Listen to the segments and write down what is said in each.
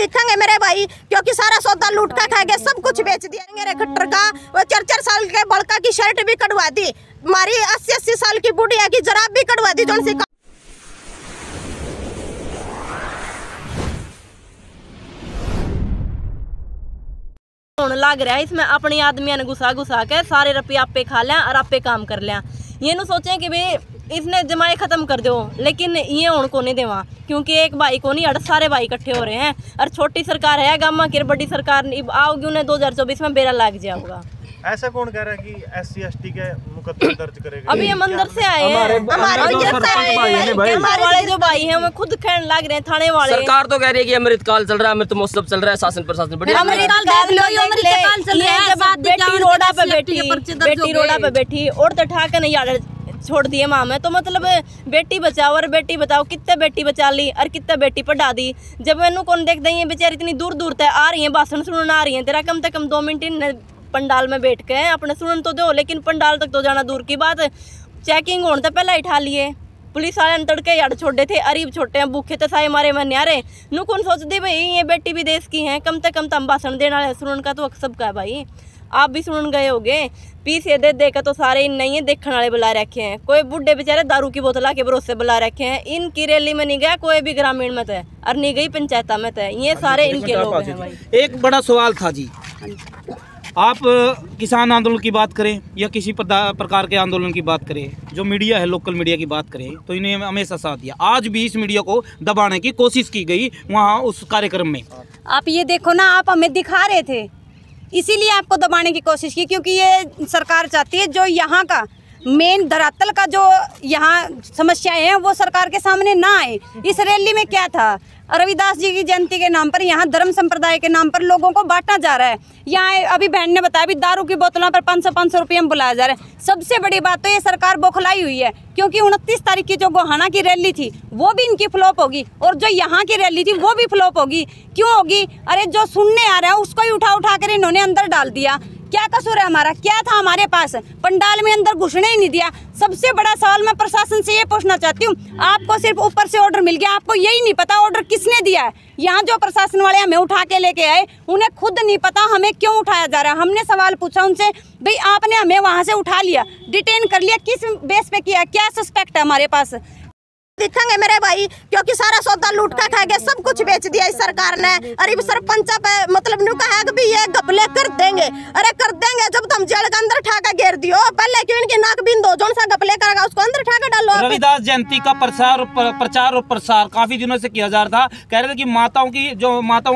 दिखेंगे मेरे भाई, क्योंकि सारा सौदा लूट का खा गए, सब कुछ बेच दिया मेरे खट्टर का। वो 4-4 साल के बड़का की शर्ट भी कटवा दी, हमारी 80-80 साल की बुढ़िया की जराब भी कटवा दी। जोन सी लग रहा है इसमें अपने आदमियों ने घुसा के सारे रुपये आपे खा लिया और आपे काम कर लिया। ये न सोचें कि भाई इसने जमाए खत्म कर दो, लेकिन ये उनको नहीं देवा, क्योंकि एक भाई को नहीं, सारे भाई इकट्ठे हो रहे हैं। और छोटी सरकार है गामा की, बड़ी सरकार आओगी उन्हें 2024 में बेरा लग जाएगा। ऐसा कौन कह रहा है कि SC ST के मुकदमे दर्ज करेगा? अभी हम अंदर से आए हैं, हमारे जो भाई हैं वो खुद कहने लग रहे हैं थाने वाले। सरकार तो कह रही है कि अमृतकाल चल रहा है, अमृत महोत्सव चल रहा है, शासन प्रशासन बेटी रोडा पे बैठी और तो ठाके नहीं यार छोड़ दिए माँ में। तो मतलब बेटी बचाओ और बेटी बचाओ, कितने बेटी बचा ली और कितने बेटी पढ़ा दी। जब मैनू कौन देख देंगे बेचारी इतनी दूर दूर तक आ रही है, भाषण सुनने आ रही है, तेरा कम से कम 2 मिनट पंडाल में बैठ के अपने सुन तो दो, लेकिन पंडाल तक तो जाना दूर की बात। चेकिंग होने तो पहले ही ठा लिए पुलिस वाले, तड़के यार छोड़े थे, अरीब छोटे हैं, भूखे थे साए मारे में न्यारे। नु कौन सोचती भाई ये बेटी भी देश की है, कम से कम हम भाषण देने वाले सुन का तो सबका है भाई। आप भी सुन गए होगे, पीछे दे के तो सारे नहीं है देखने वाले बुला रखे हैं। कोई बुढ़े बेचारे दारू की बोतला के भरोसे बुला रखे हैं। इनकी रैली में नहीं गया कोई भी ग्रामीण में थे और नहीं गई पंचायत में थे, ये सारे इनके लोग हैं भाई। एक बड़ा सवाल था जी, आप किसान आंदोलन की बात करें या किसी प्रकार के आंदोलन की बात करें, जो मीडिया है लोकल मीडिया की बात करें, तो इन्हें हमेशा साथ दिया। आज भी इस मीडिया को दबाने की कोशिश की गई वहाँ उस कार्यक्रम में। आप ये देखो ना, आप हमें दिखा रहे थे, इसीलिए आपको दबाने की कोशिश की, क्योंकि ये सरकार चाहती है जो यहाँ का मेन धरातल का जो यहाँ समस्याएं हैं वो सरकार के सामने ना आए। इस रैली में क्या था, रविदास जी की जयंती के नाम पर यहाँ धर्म संप्रदाय के नाम पर लोगों को बांटा जा रहा है। यहाँ अभी बहन ने बताया भी दारू की बोतलों पर 500-500 रुपये में बुलाया जा रहा है। सबसे बड़ी बात तो ये सरकार बौखलाई हुई है, क्योंकि 29 तारीख की जो गोहाना की रैली थी वो भी इनकी फ्लॉप होगी और जो यहाँ की रैली थी वो भी फ्लॉप होगी। क्यों होगी? अरे जो सुनने आ रहा है उसको ही उठा कर इन्होंने अंदर डाल दिया। क्या कसूर है हमारा? क्या था हमारे पास? पंडाल में अंदर घुसने ही नहीं दिया। सबसे बड़ा सवाल मैं प्रशासन से ये पूछना चाहती हूँ, आपको सिर्फ ऊपर से ऑर्डर मिल गया, आपको यही नहीं पता ऑर्डर किसने दिया है? यहाँ जो प्रशासन वाले हमें उठा के लेके आए उन्हें खुद नहीं पता हमें क्यों उठाया जा रहा है। हमने सवाल पूछा उनसे, भाई आपने हमें वहाँ से उठा लिया, डिटेन कर लिया, किस बेस पे किया, क्या सस्पेक्ट है हमारे पास? दिखेंगे मेरे भाई, क्योंकि सारा सौदा लूट का खा गए, सब कुछ बेच दिया इस सरकार ने। अरे सरपंचा पे मतलब न्यू कहा कि भी ये घपले कर देंगे। अरे कर देंगे जब तुम जेल के अंदर ठाका घेर दियो, पहले क्यों इनकी नाक बिंद हो, जोन सा घपले करेगा उसको अंदर ठाका डालो। रविदास जयंती का प्रचार और प्रसार काफी दिनों से किया जा रहा था, कह रहे थे कि माताओं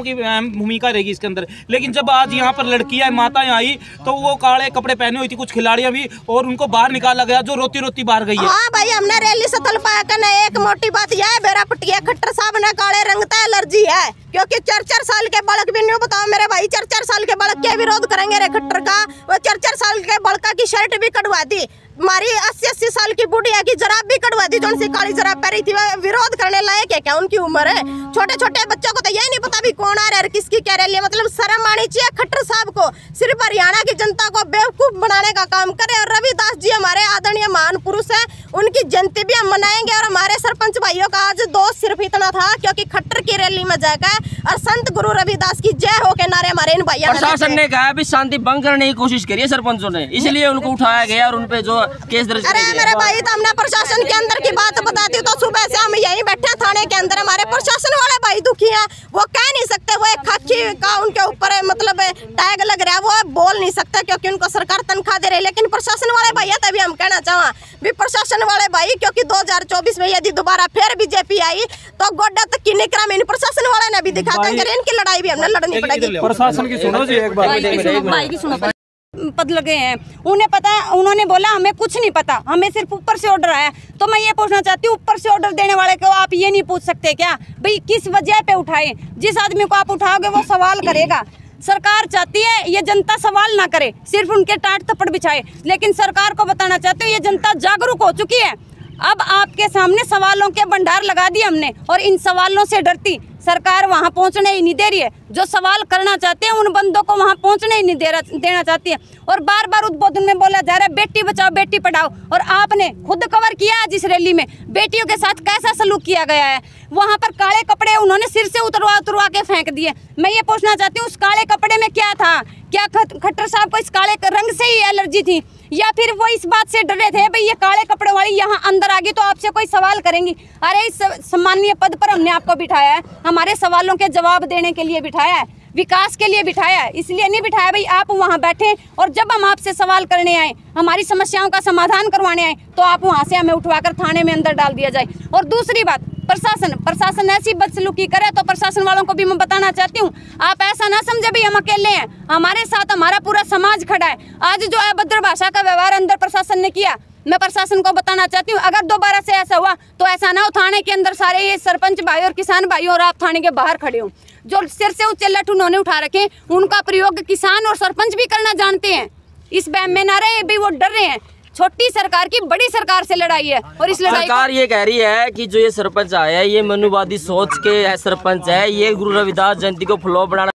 की भूमिका रहेगी इसके अंदर। लेकिन जब आज यहाँ पर लड़कियां माताएं आई तो वो काले कपड़े पहने हुई थी, कुछ खिलाड़ियां भी, और उनको बाहर निकाला गया जो रोती रोती बाहर गई है। हाँ भाई, हमने रैली से तल पाया करना। एक मोटी बात यह है, बेरा पटिया खट्टर साहब ने काले रंग का एलर्जी है, क्योंकि 4-4 साल के बालक भी नहीं, बताओ मेरे भाई 4-4 साल के बालक क्या विरोध करेंगे रे खट्टर का? वो 4-4 साल के बड़का की शर्ट भी कटवा दी, हमारी 80-80 साल की बुढ़िया की जराब भी कटवा दी, जोन सी काली जराब पहनी थी। विरोध करने लायक है क्या? उनकी उम्र है, छोटे छोटे बच्चों को तो यही नहीं पता भी कौन आ रहा है किसकी क्या रैली है। मतलब शर्म आनी चाहिए खट्टर साहब को, सिर्फ हरियाणा की जनता को बेवकूफ बनाने का काम करे। और रविदास जी हमारे आदरणीय महान पुरुष है, उनकी जयंती भी हम मनाएंगे। और हमारे सरपंच भाइयों का आज दोस्त सिर्फ इतना था, क्योंकि खट्टर की रैली में जाकर और संत गुरु रविदास की जय हो के नारे हमारे इन भाइयों ने। प्रशासन ने कहा भी शांति भंग करने की कोशिश करी है सरपंचों ने, इसलिए उनको उठाया गया और उनपे जो केस दर्ज। अरे मेरे भाई, तो हमने प्रशासन के अंदर की बात बताती हूँ तो सुबह से हम यहीं बैठे थाने के अंदर। हमारे प्रशासन वाले भाई दुखी हैं, वो कह नहीं सकते, वो एक खाकी का उनके ऊपर मतलब टैग लग रहा है, वो बोल नहीं सकते क्योंकि उनको सरकार तनख्वाह दे रही है। लेकिन प्रशासन वाले भाई है, तभी हम कहना चाहें भी प्रशासन वाले भाई, क्योंकि 2024 में यदि दोबारा फिर बीजेपी आई तो गोड्डा तक की निकरा में प्रशासन वाले ने भी दिखा देंगे। इनकी लड़ाई भी हमने लड़नी पड़ेगी। प्रशासन की सुनो जी, एक बार पद लगे हैं, उन्हें पता, उन्होंने बोला हमें कुछ नहीं पता, हमें सिर्फ ऊपर से ऑर्डर आया। तो मैं ये पूछना चाहती हूँ, ऊपर से ऑर्डर देने वाले को आप ये नहीं पूछ सकते क्या भाई किस वजह पे उठाए? जिस आदमी को आप उठाओगे वो सवाल करेगा। सरकार चाहती है ये जनता सवाल ना करे, सिर्फ उनके टाट थप्पड़ बिछाए। लेकिन सरकार को बताना चाहते हो ये जनता जागरूक हो चुकी है। अब आपके सामने सवालों के भंडार लगा दिए हमने और इन सवालों से डरती सरकार वहाँ पहुँचने ही नहीं दे रही है। जो सवाल करना चाहते हैं उन बंदों को वहाँ पहुँचने ही नहीं देना चाहती है। और बार बार उद्बोधन में बोला जा रहा है बेटी बचाओ बेटी पढ़ाओ, और आपने खुद कवर किया आज इस रैली में बेटियों के साथ कैसा सलूक किया गया है। वहाँ पर काले कपड़े उन्होंने सिर से उतरवा के फेंक दिए। मैं ये पूछना चाहती हूँ उस काले कपड़े में क्या था? क्या खट्टर साहब को इस काले रंग से ही एलर्जी थी, या फिर वो इस बात से डरे थे भाई ये काले कपड़े वाली यहाँ अंदर आ गई तो आपसे कोई सवाल करेंगी? अरे इस सम्मानीय पद पर हमने आपको बिठाया है, हमारे सवालों के जवाब देने के लिए बिठाया है, विकास के लिए बिठाया है, इसलिए नहीं बिठाया भाई आप वहाँ बैठे और जब हम आपसे सवाल करने आए, हमारी समस्याओं का समाधान करवाने आए, तो आप वहाँ से हमें उठवाकर थाने में अंदर डाल दिया जाए। और दूसरी बात, प्रशासन ऐसी बदसलूकी करे तो प्रशासन वालों को भी मैं बताना चाहती हूँ, आप ऐसा ना समझे भाई हम अकेले हैं, हमारे साथ हमारा पूरा समाज खड़ा है। आज जो अभद्र भाषा का व्यवहार अंदर प्रशासन ने किया, मैं प्रशासन को बताना चाहती हूँ अगर दोबारा से ऐसा हुआ तो ऐसा ना हो थाने के अंदर सारे ये सरपंच भाई और किसान भाई और आप थाने के बाहर खड़े हो। जो सिर से ऊंचे लठ उन्होंने उठा रखे उनका प्रयोग किसान और सरपंच भी करना जानते हैं। इस बहम में ना रहे भाई वो डर रहे हैं। छोटी सरकार की बड़ी सरकार से लड़ाई है और इस लड़ाई सरकार ये कह रही है कि जो ये सरपंच आया है ये मनुवादी सोच के सरपंच है, ये गुरु रविदास जयंती को फ्लॉप बनाना